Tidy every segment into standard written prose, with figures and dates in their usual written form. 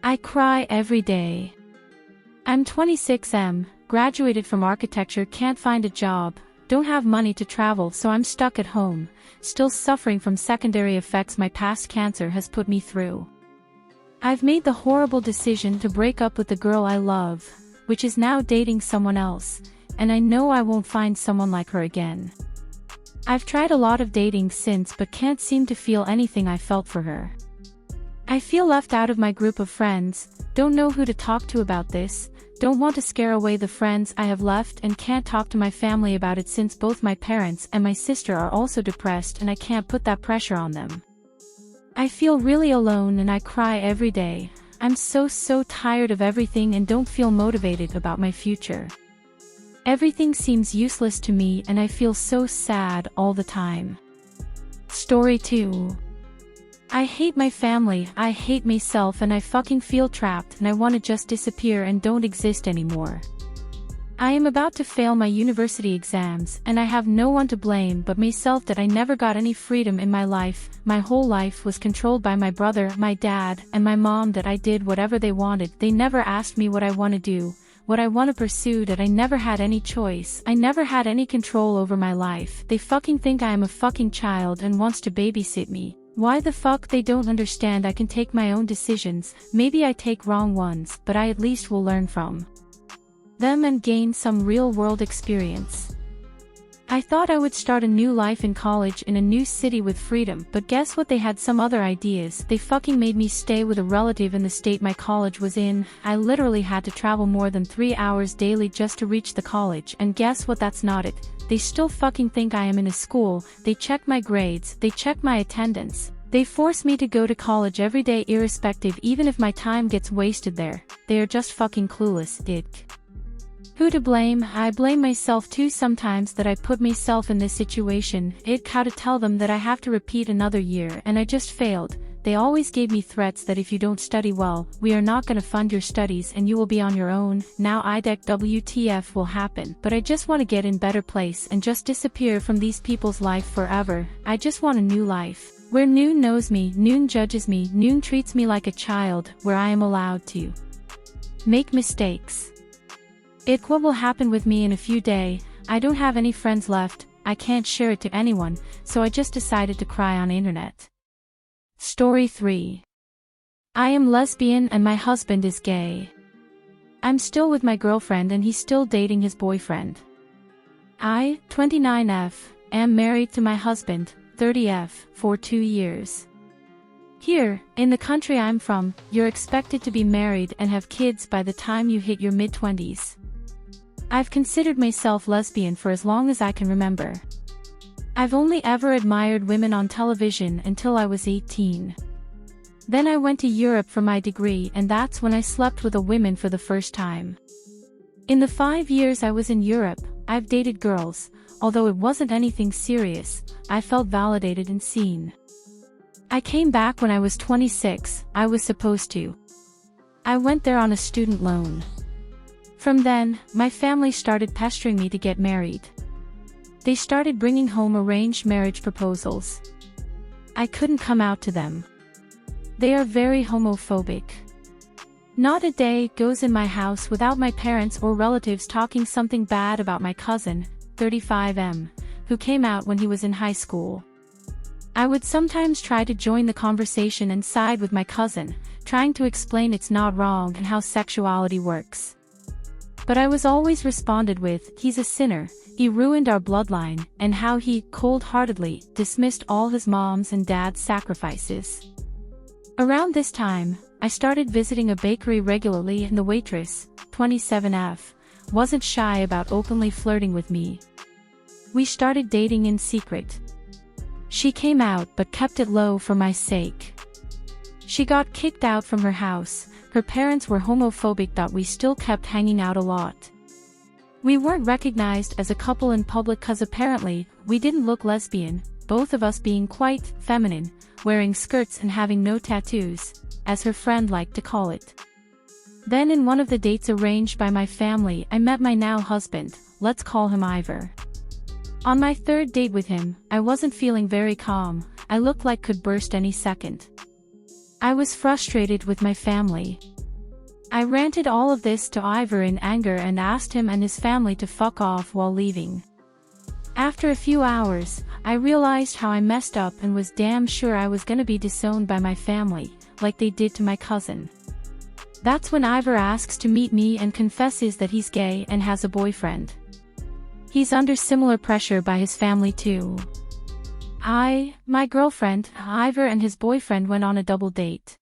I cry every day. I'm 26M, graduated from architecture, can't find a job, don't have money to travel, so I'm stuck at home, still suffering from secondary effects my past cancer has put me through. I've made the horrible decision to break up with the girl I love, which is now dating someone else, and I know I won't find someone like her again. I've tried a lot of dating since but can't seem to feel anything I felt for her. I feel left out of my group of friends, don't know who to talk to about this, don't want to scare away the friends I have left, and can't talk to my family about it since both my parents and my sister are also depressed and I can't put that pressure on them. I feel really alone and I cry every day. I'm so tired of everything and don't feel motivated about my future. Everything seems useless to me and I feel so sad all the time. Story 2. I hate my family, I hate myself, and I fucking feel trapped and I want to just disappear and don't exist anymore. I am about to fail my university exams and I have no one to blame but myself that I never got any freedom in my life. My whole life was controlled by my brother, my dad, and my mom, that I did whatever they wanted. They never asked me what I want to do, what I want to pursue, that I never had any choice. I never had any control over my life. They fucking think I am a fucking child and wants to babysit me. Why the fuck they don't understand I can take my own decisions. Maybe I take wrong ones, but I at least will learn from them and gain some real-world experience. I thought I would start a new life in college in a new city with freedom, but guess what, they had some other ideas. They fucking made me stay with a relative in the state my college was in. I literally had to travel more than 3 hours daily just to reach the college, and guess what, that's not it. They still fucking think I am in a school, they check my grades, they check my attendance. They force me to go to college every day irrespective, even if my time gets wasted there. They are just fucking clueless, dick. Who to blame? I blame myself too sometimes that I put myself in this situation. How to tell them that I have to repeat another year and I just failed. They always gave me threats that if you don't study well, we are not gonna fund your studies and you will be on your own. Now IDEC WTF will happen, but I just want to get in better place and just disappear from these people's life forever. I just want a new life, where noon knows me, noon judges me, noon treats me like a child, where I am allowed to make mistakes. What will happen with me in a few days? I don't have any friends left, I can't share it to anyone, so I just decided to cry on internet. Story 3. I am lesbian and my husband is gay. I'm still with my girlfriend and he's still dating his boyfriend. I, 29F, am married to my husband, 30F, for 2 years. Here, in the country I'm from, you're expected to be married and have kids by the time you hit your mid-20s. I've considered myself lesbian for as long as I can remember. I've only ever admired women on television until I was 18. Then I went to Europe for my degree and that's when I slept with a woman for the first time. In the 5 years I was in Europe, I've dated girls, although it wasn't anything serious. I felt validated and seen. I came back when I was 26, I was supposed to. I went there on a student loan. From then, my family started pestering me to get married. They started bringing home arranged marriage proposals. I couldn't come out to them. They are very homophobic. Not a day goes in my house without my parents or relatives talking something bad about my cousin, 35M, who came out when he was in high school. I would sometimes try to join the conversation and side with my cousin, trying to explain it's not wrong and how sexuality works. But I was always responded with, he's a sinner, he ruined our bloodline, and how he, cold-heartedly, dismissed all his mom's and dad's sacrifices. Around this time, I started visiting a bakery regularly and the waitress, 27F, wasn't shy about openly flirting with me. We started dating in secret. She came out but kept it low for my sake. She got kicked out from her house. Her parents were homophobic, but we still kept hanging out a lot. We weren't recognized as a couple in public cause apparently, we didn't look lesbian, both of us being quite feminine, wearing skirts and having no tattoos, as her friend liked to call it. Then in one of the dates arranged by my family I met my now husband, let's call him Ivor. On my third date with him, I wasn't feeling very calm, I looked like could burst any second. I was frustrated with my family. I ranted all of this to Ivor in anger and asked him and his family to fuck off while leaving. After a few hours, I realized how I messed up and was damn sure I was gonna be disowned by my family, like they did to my cousin. That's when Ivor asks to meet me and confesses that he's gay and has a boyfriend. He's under similar pressure by his family too. My girlfriend, Ivor and his boyfriend went on a double date.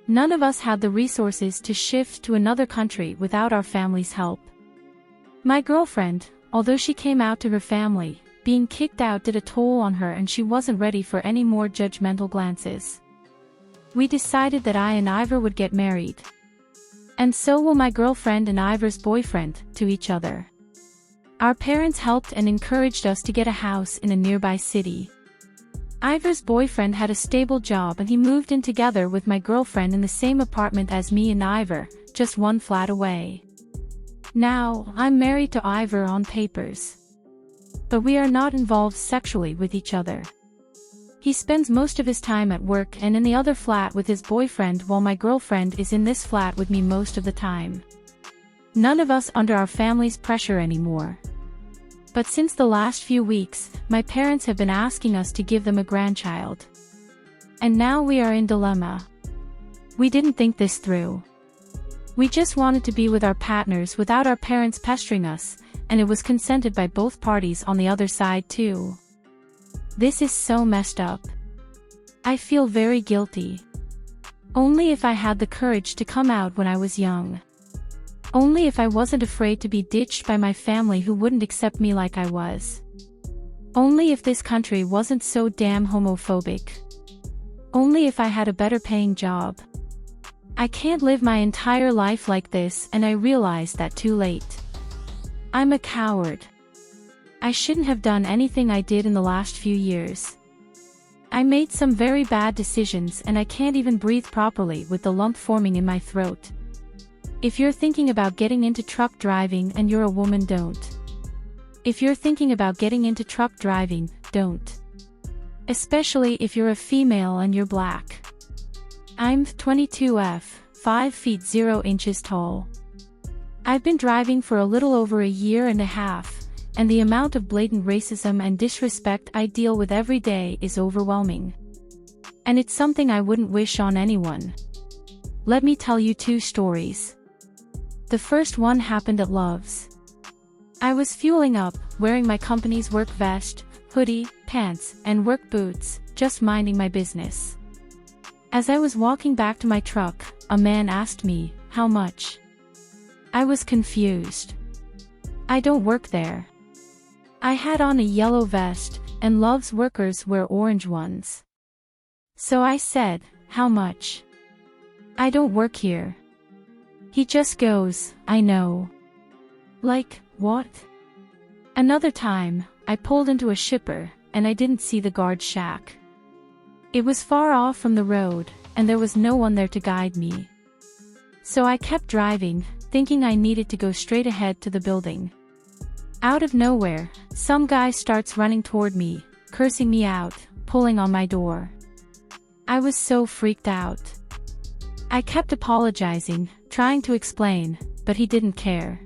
None of us had the resources to shift to another country without our family's help. My girlfriend, although she came out to her family, being kicked out did a toll on her and she wasn't ready for any more judgmental glances. We decided that I and Ivor would get married. And so will my girlfriend and Ivor's boyfriend, to each other. Our parents helped and encouraged us to get a house in a nearby city. Ivor's boyfriend had a stable job and he moved in together with my girlfriend in the same apartment as me and Ivor, just one flat away. Now, I'm married to Ivor on papers. But we are not involved sexually with each other. He spends most of his time at work and in the other flat with his boyfriend while my girlfriend is in this flat with me most of the time. None of us under our family's pressure anymore. But since the last few weeks, my parents have been asking us to give them a grandchild. And now we are in dilemma. We didn't think this through. We just wanted to be with our partners without our parents pestering us, and it was consented by both parties on the other side too. This is so messed up. I feel very guilty. Only if I had the courage to come out when I was young. Only if I wasn't afraid to be ditched by my family who wouldn't accept me like I was. Only if this country wasn't so damn homophobic. Only if I had a better paying job. I can't live my entire life like this and I realized that too late. I'm a coward. I shouldn't have done anything I did in the last few years. I made some very bad decisions and I can't even breathe properly with the lump forming in my throat. If you're thinking about getting into truck driving and you're a woman, don't. If you're thinking about getting into truck driving, don't. Especially if you're a female and you're black. I'm 22F, 5 feet 0 inches tall. I've been driving for a little over a year and a half, and the amount of blatant racism and disrespect I deal with every day is overwhelming. And it's something I wouldn't wish on anyone. Let me tell you 2 stories. The first one happened at Love's. I was fueling up, wearing my company's work vest, hoodie, pants, and work boots, just minding my business. As I was walking back to my truck, a man asked me, "How much?" I was confused. I don't work there. I had on a yellow vest, and Love's workers wear orange ones. So I said, "How much?" "I don't work here." He just goes, "I know." Like, what? Another time, I pulled into a shipper, and I didn't see the guard shack. It was far off from the road, and there was no one there to guide me. So I kept driving, thinking I needed to go straight ahead to the building. Out of nowhere, some guy starts running toward me, cursing me out, pulling on my door. I was so freaked out. I kept apologizing, trying to explain, but he didn't care.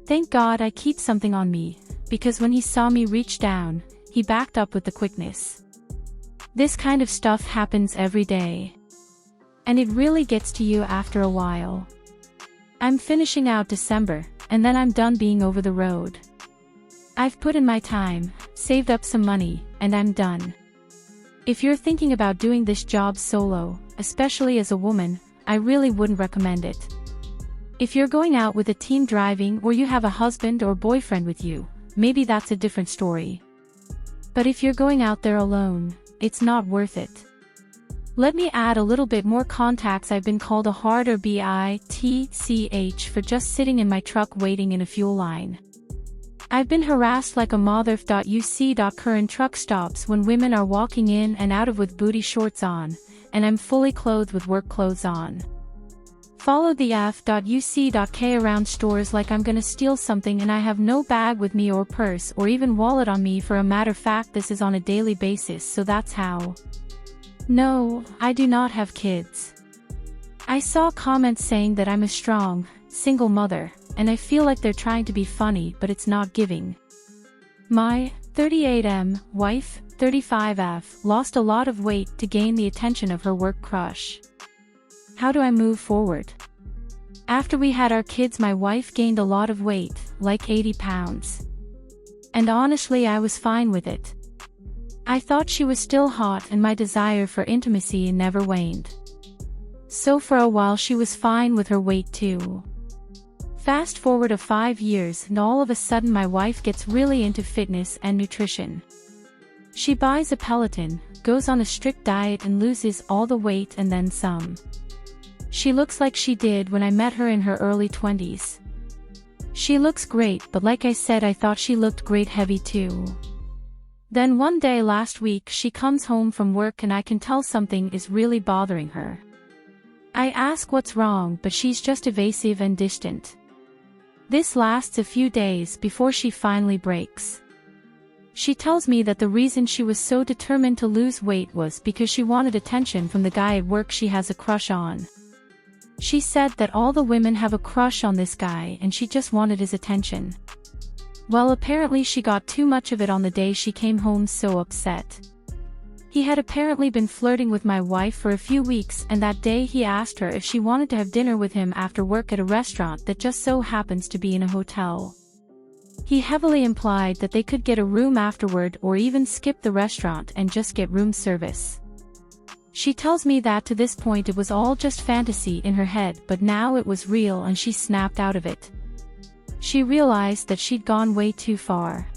Thank God I keep something on me, because when he saw me reach down, he backed up with the quickness. This kind of stuff happens every day. And it really gets to you after a while. I'm finishing out December, and then I'm done being over the road. I've put in my time, saved up some money, and I'm done. If you're thinking about doing this job solo, especially as a woman, I really wouldn't recommend it. If you're going out with a team driving or you have a husband or boyfriend with you, maybe that's a different story. But if you're going out there alone, it's not worth it. Let me add a little bit more context. I've been called a hard or bitch for just sitting in my truck waiting in a fuel line. I've been harassed like a mother.uc. in truck stops when women are walking in and out of with booty shorts on, and I'm fully clothed with work clothes on. Followed the f.uc.k around stores like I'm gonna steal something and I have no bag with me or purse or even wallet on me. For a matter of fact, this is on a daily basis, so that's how. No, I do not have kids. I saw comments saying that I'm a strong, single mother, and I feel like they're trying to be funny, but it's not giving. My 38M wife, 35F, lost a lot of weight to gain the attention of her work crush. How do I move forward? After we had our kids, my wife gained a lot of weight, like 80 pounds. And honestly, I was fine with it. I thought she was still hot and my desire for intimacy never waned. So for a while she was fine with her weight too. Fast forward of 5 years and all of a sudden my wife gets really into fitness and nutrition. She buys a Peloton, goes on a strict diet and loses all the weight and then some. She looks like she did when I met her in her early 20s. She looks great, but like I said, I thought she looked great heavy too. Then one day last week she comes home from work and I can tell something is really bothering her. I ask what's wrong, but she's just evasive and distant. This lasts a few days before she finally breaks. She tells me that the reason she was so determined to lose weight was because she wanted attention from the guy at work she has a crush on. She said that all the women have a crush on this guy and she just wanted his attention. Well, apparently she got too much of it on the day she came home so upset. He had apparently been flirting with my wife for a few weeks, and that day he asked her if she wanted to have dinner with him after work at a restaurant that just so happens to be in a hotel. He heavily implied that they could get a room afterward or even skip the restaurant and just get room service. She tells me that to this point it was all just fantasy in her head, but now it was real and she snapped out of it. She realized that she'd gone way too far.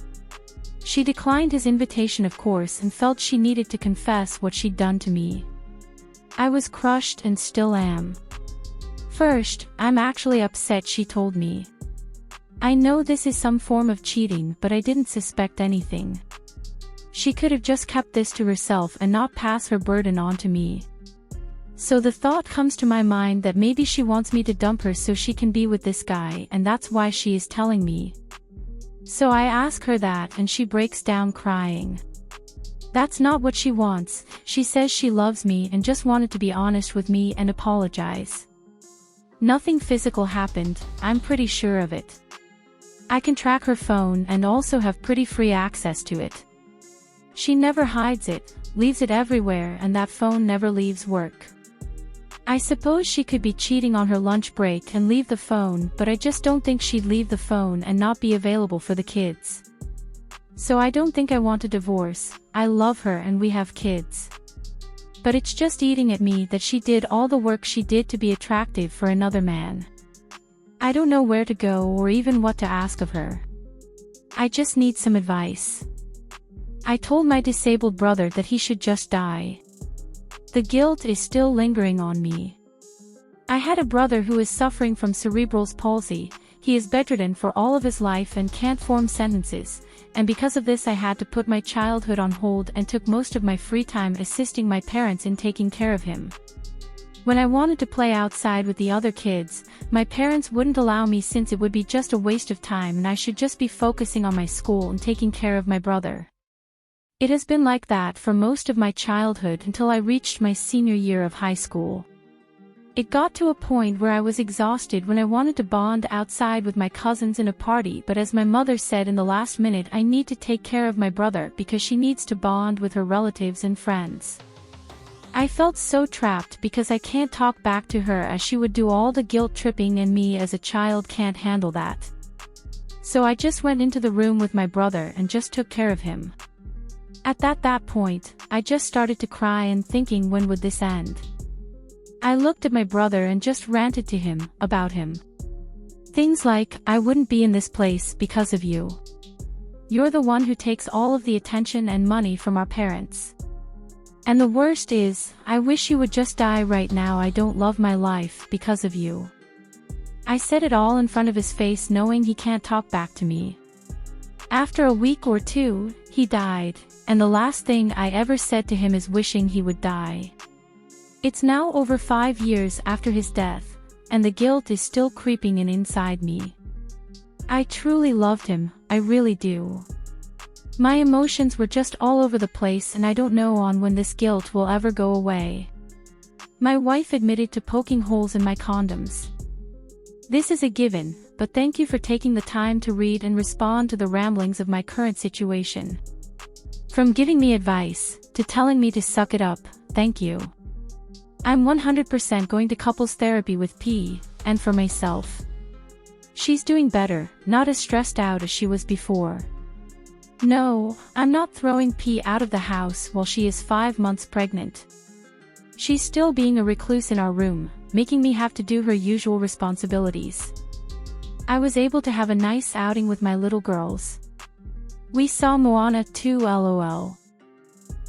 She declined his invitation, of course, and felt she needed to confess what she'd done to me. I was crushed and still am. First, I'm actually upset, she told me. I know this is some form of cheating, but I didn't suspect anything. She could have just kept this to herself and not pass her burden on to me. So the thought comes to my mind that maybe she wants me to dump her so she can be with this guy, and that's why she is telling me. So I ask her that and she breaks down crying. That's not what she wants. She says she loves me and just wanted to be honest with me and apologize. Nothing physical happened, I'm pretty sure of it. I can track her phone and also have pretty free access to it. She never hides it, leaves it everywhere, and that phone never leaves work. I suppose she could be cheating on her lunch break and leave the phone, but I just don't think she'd leave the phone and not be available for the kids. So I don't think I want a divorce. I love her and we have kids. But it's just eating at me that she did all the work she did to be attractive for another man. I don't know where to go or even what to ask of her. I just need some advice. I told my disabled brother that he should just die. The guilt is still lingering on me. I had a brother who is suffering from cerebral palsy. He is bedridden for all of his life and can't form sentences, and because of this I had to put my childhood on hold and took most of my free time assisting my parents in taking care of him. When I wanted to play outside with the other kids, my parents wouldn't allow me since it would be just a waste of time and I should just be focusing on my school and taking care of my brother. It has been like that for most of my childhood until I reached my senior year of high school. It got to a point where I was exhausted when I wanted to bond outside with my cousins in a party, but as my mother said in the last minute, I need to take care of my brother because she needs to bond with her relatives and friends. I felt so trapped because I can't talk back to her as she would do all the guilt tripping, and me as a child can't handle that. So I just went into the room with my brother and just took care of him. At that point, I just started to cry and thinking, when would this end? I looked at my brother and just ranted to him, about him. Things like, I wouldn't be in this place because of you. You're the one who takes all of the attention and money from our parents. And the worst is, I wish you would just die right now. I don't love my life because of you. I said it all in front of his face, knowing he can't talk back to me. After a week or two, he died, and the last thing I ever said to him is wishing he would die. It's now over 5 years after his death, and the guilt is still creeping in inside me. I truly loved him, I really do. My emotions were just all over the place and I don't know when this guilt will ever go away. My wife admitted to poking holes in my condoms. This is a given, but thank you for taking the time to read and respond to the ramblings of my current situation. From giving me advice, to telling me to suck it up, thank you. I'm 100% going to couples therapy with P, and for myself. She's doing better, not as stressed out as she was before. No, I'm not throwing P out of the house while she is 5 months pregnant. She's still being a recluse in our room, making me have to do her usual responsibilities. I was able to have a nice outing with my little girls. We saw Moana 2 LOL.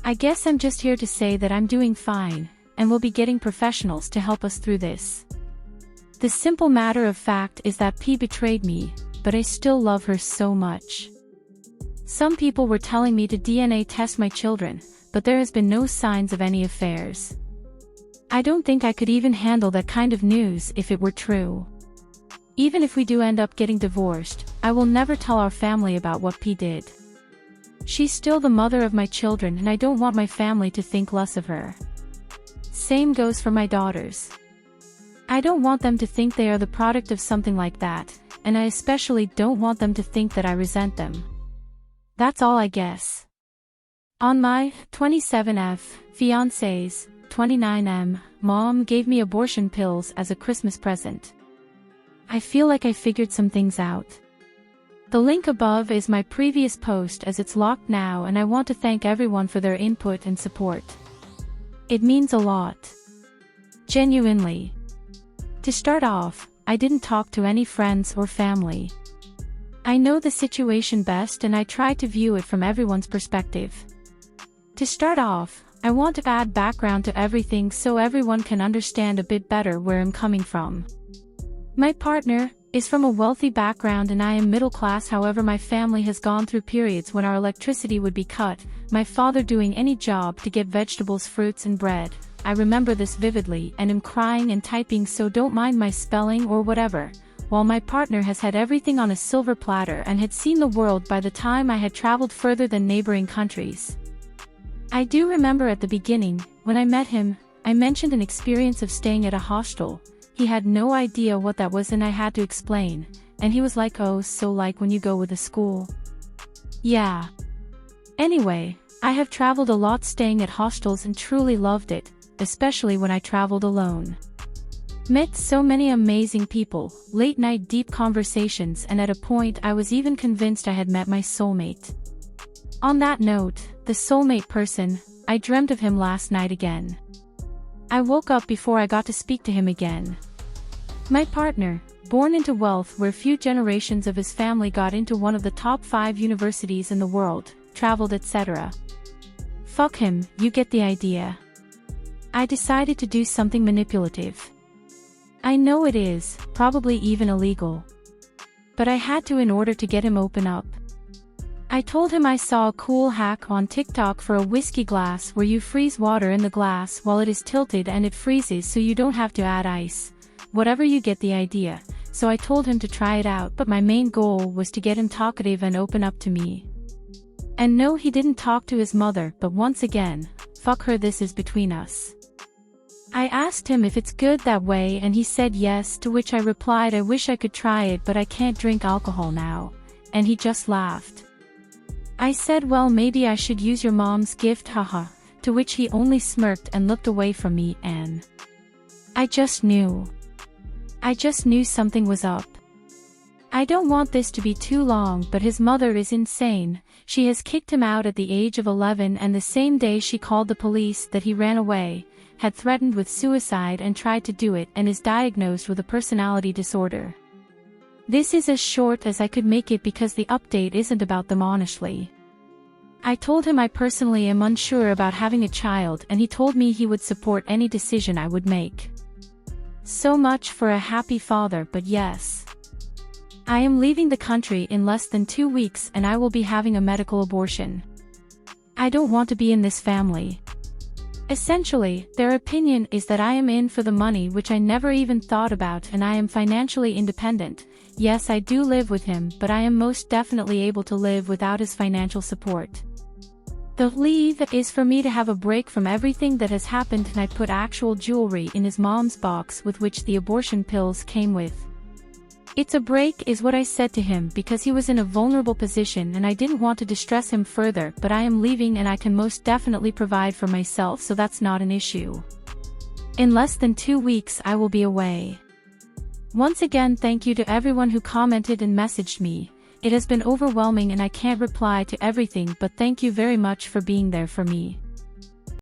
I guess I'm just here to say that I'm doing fine, and we'll be getting professionals to help us through this. The simple matter of fact is that P betrayed me, but I still love her so much. Some people were telling me to DNA test my children, but there has been no signs of any affairs. I don't think I could even handle that kind of news if it were true. Even if we do end up getting divorced, I will never tell our family about what P did. She's still the mother of my children and I don't want my family to think less of her. Same goes for my daughters. I don't want them to think they are the product of something like that, and I especially don't want them to think that I resent them. That's all I guess. On my 27F fiancé's 29M, mom gave me abortion pills as a Christmas present. I feel like I figured some things out. The link above is my previous post as it's locked now, and I want to thank everyone for their input and support. It means a lot. Genuinely. To start off, I didn't talk to any friends or family. I know the situation best and I try to view it from everyone's perspective. To start off, I want to add background to everything so everyone can understand a bit better where I'm coming from. My partner is from a wealthy background and I am middle class. However, my family has gone through periods when our electricity would be cut, my father doing any job to get vegetables, fruits and bread. I remember this vividly and am crying and typing, so don't mind my spelling or whatever, while my partner has had everything on a silver platter and had seen the world by the time I had traveled further than neighboring countries. I do remember at the beginning, when I met him, I mentioned an experience of staying at a hostel. He had no idea what that was and I had to explain, and he was like, oh, so like when you go with a school. Yeah. Anyway, I have traveled a lot staying at hostels and truly loved it, especially when I traveled alone. Met so many amazing people, late night deep conversations, and at a point I was even convinced I had met my soulmate. On that note, the soulmate person, I dreamt of him last night again. I woke up before I got to speak to him again. My partner, born into wealth where few generations of his family got into one of the top 5 universities in the world, traveled, etc. Fuck him, you get the idea. I decided to do something manipulative. I know it is, probably even illegal. But I had to in order to get him open up. I told him I saw a cool hack on TikTok for a whiskey glass where you freeze water in the glass while it is tilted and it freezes so you don't have to add ice. Whatever, you get the idea. So I told him to try it out, but my main goal was to get him talkative and open up to me. And no, he didn't talk to his mother, but once again, fuck her, this is between us. I asked him if it's good that way and he said yes, to which I replied I wish I could try it but I can't drink alcohol now, and he just laughed. I said, well, maybe I should use your mom's gift, haha, to which he only smirked and looked away from me, and I just knew something was up. I don't want this to be too long, but his mother is insane. She has kicked him out at the age of 11, and the same day she called the police that he ran away, had threatened with suicide and tried to do it, and is diagnosed with a personality disorder. This is as short as I could make it because the update isn't about them, honestly. I told him I personally am unsure about having a child, and he told me he would support any decision I would make. So much for a happy father, but yes. I am leaving the country in less than 2 weeks and I will be having a medical abortion. I don't want to be in this family. Essentially, their opinion is that I am in for the money, which I never even thought about, and I am financially independent. Yes, I do live with him, but I am most definitely able to live without his financial support. The leave is for me to have a break from everything that has happened, and I put actual jewelry in his mom's box with which the abortion pills came with. It's a break is what I said to him because he was in a vulnerable position and I didn't want to distress him further, but I am leaving and I can most definitely provide for myself, so that's not an issue. In less than 2 weeks I will be away. Once again, thank you to everyone who commented and messaged me. It has been overwhelming and I can't reply to everything, but thank you very much for being there for me.